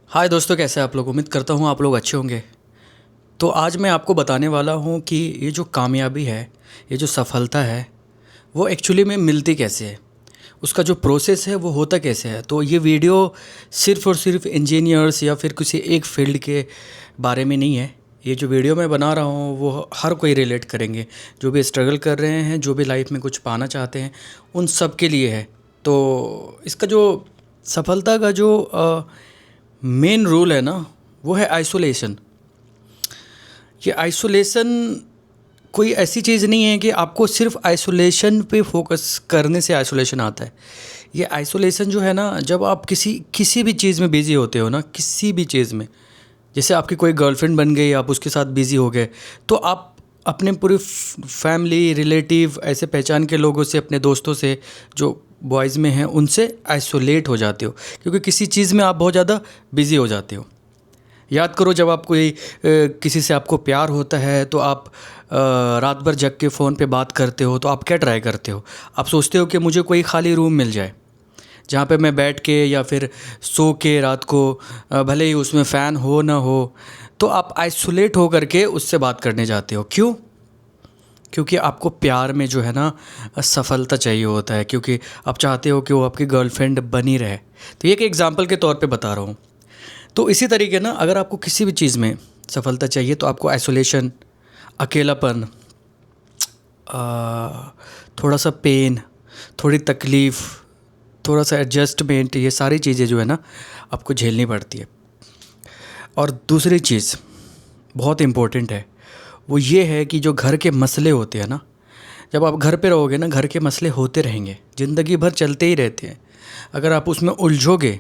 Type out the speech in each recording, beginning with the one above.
हाय दोस्तों, कैसे हैं आप लोग। उम्मीद करता हूँ आप लोग अच्छे होंगे। तो आज मैं आपको बताने वाला हूँ कि ये जो कामयाबी है, ये जो सफलता है, वो एक्चुअली में मिलती कैसे है, उसका जो प्रोसेस है वो होता कैसे है। तो ये वीडियो सिर्फ़ और सिर्फ इंजीनियर्स या फिर किसी एक फील्ड के बारे में नहीं है। ये जो वीडियो मैं बना रहा हूँ वो हर कोई रिलेट करेंगे, जो भी स्ट्रगल कर रहे हैं, जो भी लाइफ में कुछ पाना चाहते हैं, उन सब के लिए है। तो इसका जो सफलता का जो मेन रूल है ना, वो है आइसोलेशन। ये आइसोलेशन कोई ऐसी चीज़ नहीं है कि आपको सिर्फ आइसोलेशन पे फोकस करने से आइसोलेशन आता है। ये आइसोलेशन जो है ना, जब आप किसी किसी भी चीज़ में बिज़ी होते हो ना, किसी भी चीज़ में, जैसे आपकी कोई गर्लफ्रेंड बन गई, आप उसके साथ बिज़ी हो गए, तो आप अपने पूरी फैमिली रिलेटिव ऐसे पहचान के लोगों से, अपने दोस्तों से जो बॉयज़ में हैं, उनसे आइसोलेट हो जाते हो, क्योंकि किसी चीज़ में आप बहुत ज़्यादा बिज़ी हो जाते हो। याद करो, जब आप कोई किसी से आपको प्यार होता है तो आप रात भर जग के फ़ोन पे बात करते हो, तो आप क्या ट्राई करते हो? आप सोचते हो कि मुझे कोई खाली रूम मिल जाए जहाँ पे मैं बैठ के या फिर सो के रात को, भले ही उसमें फ़ैन हो ना हो, तो आप आइसोलेट हो करके उससे बात करने जाते हो। क्यों? क्योंकि आपको प्यार में जो है ना, सफलता चाहिए होता है, क्योंकि आप चाहते हो कि वो आपकी गर्लफ्रेंड बनी रहे। तो ये एक एग्ज़ाम्पल के तौर पे बता रहा हूँ। तो इसी तरीके ना, अगर आपको किसी भी चीज़ में सफलता चाहिए तो आपको आइसोलेशन, अकेलापन, थोड़ा सा पेन, थोड़ी तकलीफ़, थोड़ा सा एडजस्टमेंट, ये सारी चीज़ें जो है ना, आपको झेलनी पड़ती है। और दूसरी चीज़ बहुत इम्पोर्टेंट है, वो ये है कि जो घर के मसले होते हैं ना, जब आप घर पे रहोगे ना, घर के मसले होते रहेंगे, ज़िंदगी भर चलते ही रहते हैं। अगर आप उसमें उलझोगे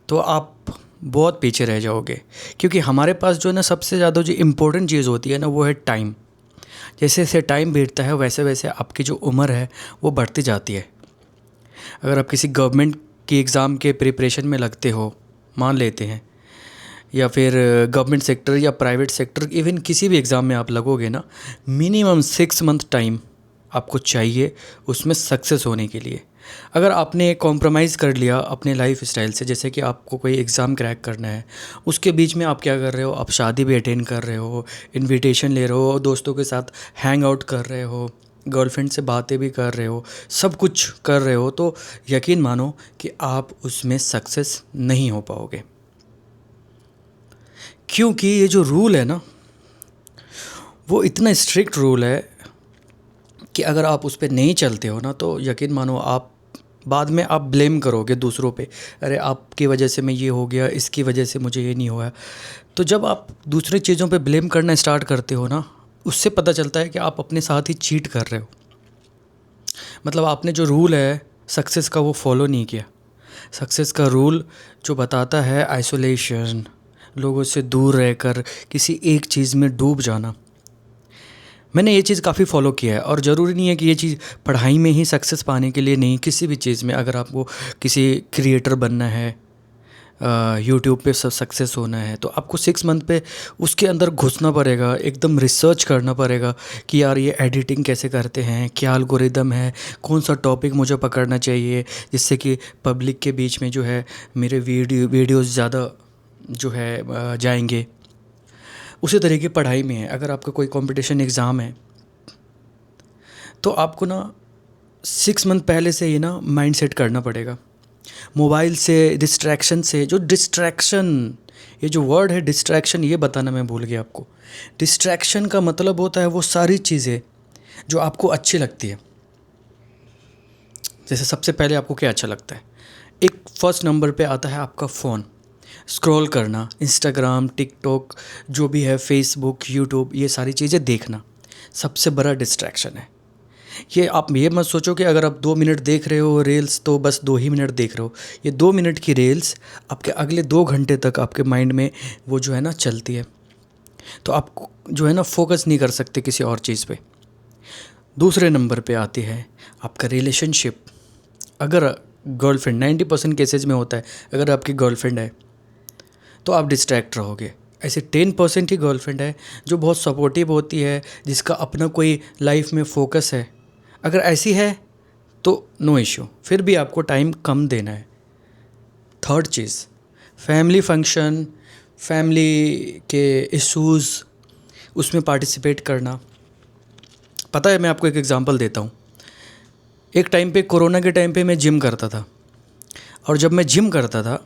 तो आप बहुत पीछे रह जाओगे, क्योंकि हमारे पास जो है ना, सबसे ज़्यादा जो इम्पोर्टेंट चीज़ होती है ना, वो है टाइम। जैसे जैसे टाइम बीतता है वैसे वैसे आपकी जो उम्र है वो बढ़ती जाती है। अगर आप किसी गवर्नमेंट की एग्ज़ाम के प्रिपरेशन में लगते हो, मान लेते हैं, या फिर गवर्नमेंट सेक्टर या प्राइवेट सेक्टर, इवन किसी भी एग्ज़ाम में आप लगोगे ना, मिनिमम 6 मंथ टाइम आपको चाहिए उसमें सक्सेस होने के लिए। अगर आपने कॉम्प्रोमाइज़ कर लिया अपने लाइफ स्टाइल से, जैसे कि आपको कोई एग्ज़ाम क्रैक करना है, उसके बीच में आप क्या कर रहे हो, आप शादी भी अटेंड कर रहे हो, इनविटेशन ले रहे हो, दोस्तों के साथ हैंग आउट कर रहे हो, गर्लफ्रेंड से बातें भी कर रहे हो, सब कुछ कर रहे हो, तो यकीन मानो कि आप उसमें सक्सेस नहीं हो पाओगे। क्योंकि ये जो रूल है ना, वो इतना स्ट्रिक्ट रूल है कि अगर आप उस पे नहीं चलते हो ना, तो यकीन मानो आप बाद में आप ब्लेम करोगे दूसरों पे। अरे आपकी वजह से मैं ये हो गया, इसकी वजह से मुझे ये नहीं हुआ। तो जब आप दूसरी चीज़ों पे ब्लेम करना स्टार्ट करते हो ना, उससे पता चलता है कि आप अपने साथ ही चीट कर रहे हो। मतलब आपने जो रूल है सक्सेस का, वो फॉलो नहीं किया। सक्सेस का रूल जो बताता है आइसोलेशन, लोगों से दूर रहकर किसी एक चीज़ में डूब जाना। मैंने ये चीज़ काफ़ी फ़ॉलो किया है, और ज़रूरी नहीं है कि ये चीज़ पढ़ाई में ही सक्सेस पाने के लिए नहीं, किसी भी चीज़ में। अगर आपको किसी क्रिएटर बनना है, यूट्यूब पे सक्सेस होना है, तो आपको 6 मंथ पे उसके अंदर घुसना पड़ेगा, एकदम रिसर्च करना पड़ेगा कि यार ये एडिटिंग कैसे करते हैं, क्या एल्गोरिदम है, कौन सा टॉपिक मुझे पकड़ना चाहिए जिससे कि पब्लिक के बीच में जो है मेरे वीडियोज़ ज़्यादा जो है जाएंगे। उसी तरीके पढ़ाई में है, अगर आपका कोई कंपटीशन एग्ज़ाम है, तो आपको ना 6 मंथ पहले से ही ना माइंड सेट करना पड़ेगा। मोबाइल से, डिस्ट्रैक्शन से, जो डिस्ट्रैक्शन, ये जो वर्ड है डिस्ट्रैक्शन, ये बताना मैं भूल गया आपको। डिस्ट्रैक्शन का मतलब होता है वो सारी चीज़ें जो आपको अच्छी लगती है। जैसे सबसे पहले आपको क्या अच्छा लगता है, एक फर्स्ट नंबर पे आता है आपका फ़ोन। स्क्रॉल करना, इंस्टाग्राम, टिकटॉक, जो भी है, फेसबुक, यूट्यूब, ये सारी चीज़ें देखना सबसे बड़ा डिस्ट्रैक्शन है। ये आप ये मत सोचो कि अगर आप 2 मिनट देख रहे हो रील्स तो बस 2 ही मिनट देख रहे हो। ये 2 मिनट की रील्स आपके अगले 2 घंटे तक आपके माइंड में वो जो है ना चलती है। तो आप जो है ना फोकस नहीं कर सकते किसी और चीज़ पे। दूसरे नंबर पे आती है आपका रिलेशनशिप। अगर गर्लफ्रेंड, 90% केसेज में होता है, अगर आपकी गर्लफ्रेंड है तो आप डिस्ट्रैक्ट रहोगे। ऐसे 10% ही गर्लफ्रेंड है जो बहुत सपोर्टिव होती है, जिसका अपना कोई लाइफ में फोकस है। अगर ऐसी है तो नो इश्यू, फिर भी आपको टाइम कम देना है। थर्ड चीज़, फैमिली फंक्शन, फैमिली के इश्यूज़, उसमें पार्टिसिपेट करना। पता है, मैं आपको एक एग्ज़ाम्पल देता हूँ। एक टाइम पे, कोरोना के टाइम पे मैं जिम करता था, और जब मैं जिम करता था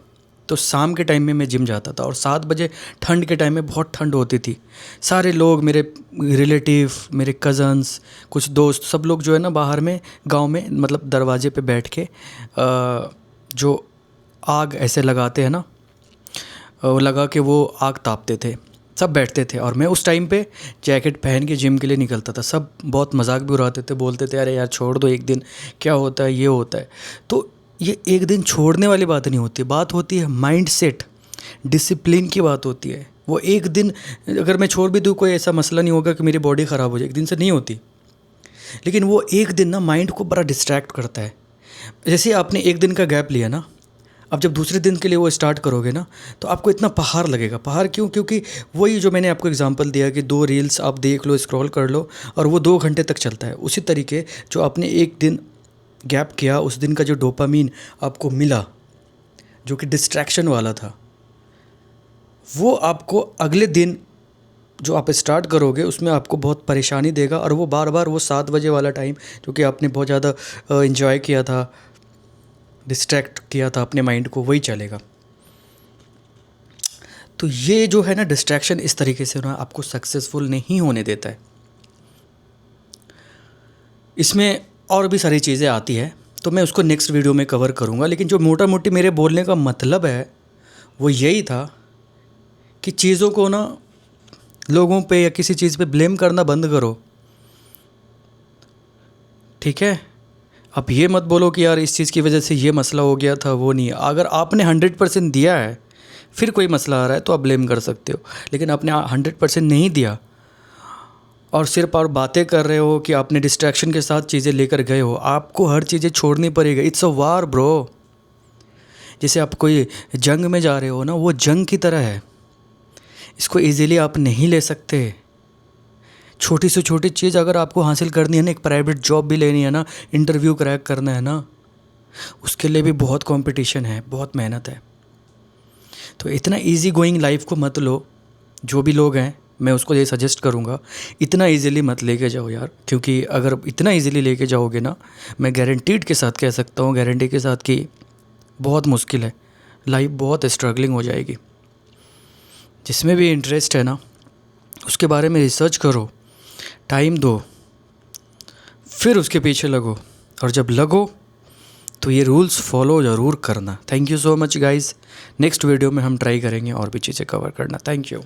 तो शाम के टाइम में मैं जिम जाता था, और 7 बजे ठंड के टाइम में बहुत ठंड होती थी। सारे लोग, मेरे रिलेटिव, मेरे कज़न्स, कुछ दोस्त, सब लोग जो है ना बाहर में, गांव में, मतलब दरवाजे पे बैठ के जो आग ऐसे लगाते हैं ना, वो लगा के वो आग तापते थे, सब बैठते थे। और मैं उस टाइम पे जैकेट पहन के जिम के लिए निकलता था। सब बहुत मजाक भी उड़ाते थे, बोलते थे अरे यार छोड़ दो एक दिन, क्या होता है, ये होता है। तो ये एक दिन छोड़ने वाली बात नहीं होती, बात होती है माइंड सेट, डिसिप्लिन की बात होती है। वो एक दिन अगर मैं छोड़ भी दूँ, कोई ऐसा मसला नहीं होगा कि मेरी बॉडी ख़राब हो जाए, एक दिन से नहीं होती। लेकिन वो एक दिन ना माइंड को बड़ा डिस्ट्रैक्ट करता है। जैसे आपने एक दिन का गैप लिया ना, अब जब दूसरे दिन के लिए वो स्टार्ट करोगे ना, तो आपको इतना पहाड़ लगेगा। पहाड़ क्यों? क्योंकि वही जो मैंने आपको एग्जांपल दिया कि 2 रील्स आप देख लो, स्क्रॉल कर लो, और वो 2 घंटे तक चलता है। उसी तरीके जो आपने एक दिन गैप किया, उस दिन का जो डोपामीन आपको मिला, जो कि डिस्ट्रैक्शन वाला था, वो आपको अगले दिन जो आप स्टार्ट करोगे उसमें आपको बहुत परेशानी देगा। और वो बार बार वो 7 बजे वाला टाइम जो कि आपने बहुत ज़्यादा इन्जॉय किया था, डिस्ट्रैक्ट किया था अपने माइंड को, वही चलेगा। तो ये जो है ना डिस्ट्रैक्शन, इस तरीके से ना आपको सक्सेसफुल नहीं होने देता है। इसमें और भी सारी चीज़ें आती है, तो मैं उसको नेक्स्ट वीडियो में कवर करूँगा। लेकिन जो मोटा मोटी मेरे बोलने का मतलब है वो यही था कि चीज़ों को ना लोगों पे या किसी चीज़ पे ब्लेम करना बंद करो, ठीक है? आप ये मत बोलो कि यार इस चीज़ की वजह से ये मसला हो गया था, वो नहीं। अगर आपने 100% दिया है, फिर कोई मसला आ रहा है तो आप ब्लेम कर सकते हो। लेकिन आपने 100% नहीं दिया और सिर्फ और बातें कर रहे हो कि आपने डिस्ट्रैक्शन के साथ चीज़ें लेकर गए हो, आपको हर चीज़ें छोड़नी पड़ेगी। It's a war bro. जैसे आप कोई जंग में जा रहे हो ना, वो जंग की तरह है। इसको इजीली आप नहीं ले सकते। छोटी से छोटी चीज़ अगर आपको हासिल करनी है ना, एक प्राइवेट जॉब भी लेनी है ना, इंटरव्यू क्रैक करना है ना, उसके लिए भी बहुत कंपटीशन है, बहुत मेहनत है। तो इतना इजी गोइंग लाइफ को मत लो। जो भी लोग हैं, मैं उसको ये सजेस्ट करूँगा, इतना इजीली मत लेके जाओ यार। क्योंकि अगर इतना इजीली लेके जाओगे ना, मैं गारंटीड के साथ कह सकता हूँ, गारंटी के साथ, कि बहुत मुश्किल है, लाइफ बहुत स्ट्रगलिंग हो जाएगी। जिसमें भी इंटरेस्ट है ना, उसके बारे में रिसर्च करो, टाइम दो, फिर उसके पीछे लगो। और जब लगो तो ये रूल्स फॉलो ज़रूर करना। Thank you so much guys. Next video में हम ट्राई करेंगे और भी चीज़ें कवर करना। Thank you.